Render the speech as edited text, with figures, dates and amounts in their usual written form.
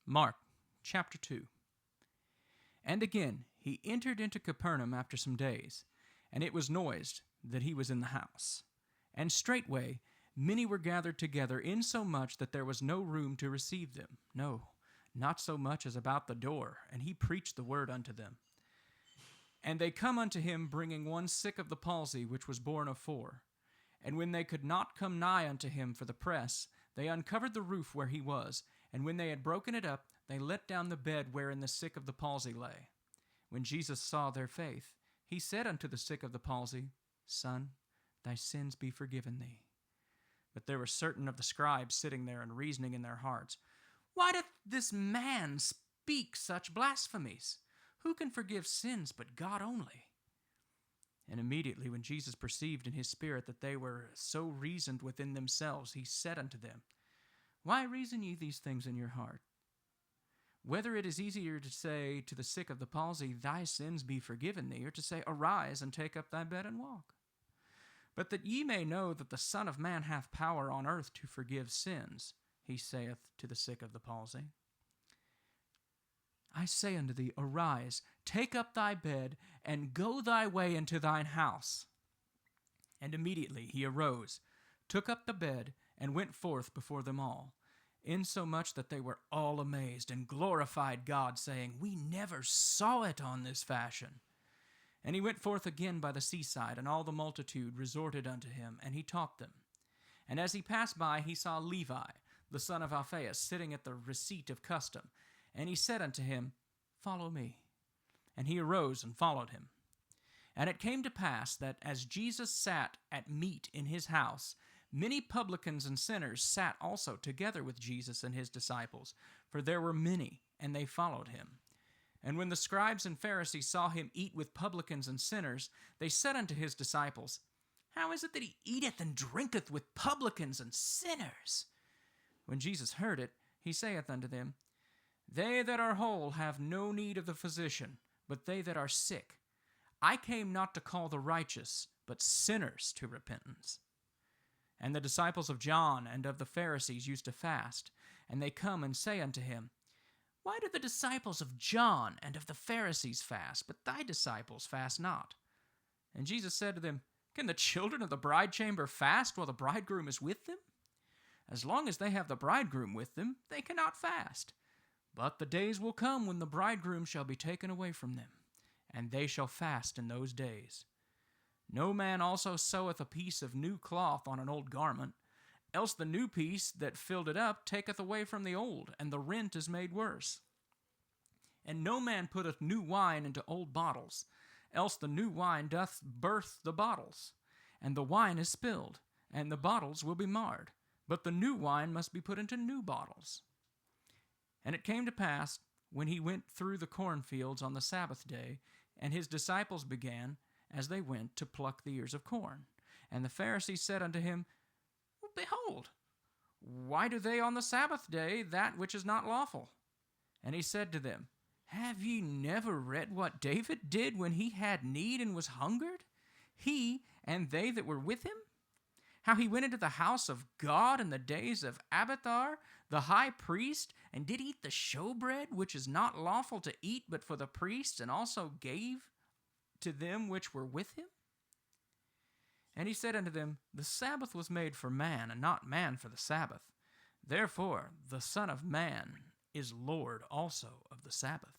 Mark chapter 2. And again he entered into Capernaum after some days, and it was noised that he was in the house. And straightway many were gathered together, insomuch that there was no room to receive them, no, not so much as about the door, and he preached the word unto them. And they come unto him, bringing one sick of the palsy, which was borne of 4. And when they could not come nigh unto him for the press, they uncovered the roof where he was, and when they had broken it up, they let down the bed wherein the sick of the palsy lay. When Jesus saw their faith, he said unto the sick of the palsy, Son, thy sins be forgiven thee. But there were certain of the scribes sitting there and reasoning in their hearts, Why doth this man speak such blasphemies? Who can forgive sins but God only? And immediately when Jesus perceived in his spirit that they were so reasoned within themselves, he said unto them, Why reason ye these things in your heart? Whether it is easier to say to the sick of the palsy, Thy sins be forgiven thee, or to say, Arise and take up thy bed and walk. But that ye may know that the Son of Man hath power on earth to forgive sins, he saith to the sick of the palsy, I say unto thee, Arise, take up thy bed, and go thy way into thine house. And immediately he arose, took up the bed, and went forth before them all, insomuch that they were all amazed, and glorified God, saying, We never saw it on this fashion. And he went forth again by the seaside, and all the multitude resorted unto him, and he taught them. And as he passed by, he saw Levi, the son of Alphaeus, sitting at the receipt of custom. And he said unto him, Follow me. And he arose and followed him. And it came to pass that as Jesus sat at meat in his house, many publicans and sinners sat also together with Jesus and his disciples, for there were many, and they followed him. And when the scribes and Pharisees saw him eat with publicans and sinners, they said unto his disciples, How is it that he eateth and drinketh with publicans and sinners? When Jesus heard it, he saith unto them, They that are whole have no need of the physician, but they that are sick. I came not to call the righteous, but sinners to repentance. And the disciples of John and of the Pharisees used to fast, and they come and say unto him, Why do the disciples of John and of the Pharisees fast, but thy disciples fast not? And Jesus said to them, Can the children of the bride chamber fast while the bridegroom is with them? As long as they have the bridegroom with them, they cannot fast. But the days will come when the bridegroom shall be taken away from them, and they shall fast in those days. No man also seweth a piece of new cloth on an old garment, else the new piece that filled it up taketh away from the old, and the rent is made worse. And no man putteth new wine into old bottles, else the new wine doth burst the bottles, and the wine is spilled, and the bottles will be marred. But the new wine must be put into new bottles. And it came to pass, when he went through the cornfields on the Sabbath day, and his disciples began, as they went, to pluck the ears of corn. And the Pharisees said unto him, Behold, why do they on the Sabbath day that which is not lawful? And he said to them, Have ye never read what David did when he had need and was hungered, he and they that were with him? How he went into the house of God in the days of Abiathar, the high priest, and did eat the showbread, which is not lawful to eat but for the priests, and also gave to them which were with him? And he said unto them, The Sabbath was made for man, and not man for the Sabbath. Therefore the Son of Man is Lord also of the Sabbath.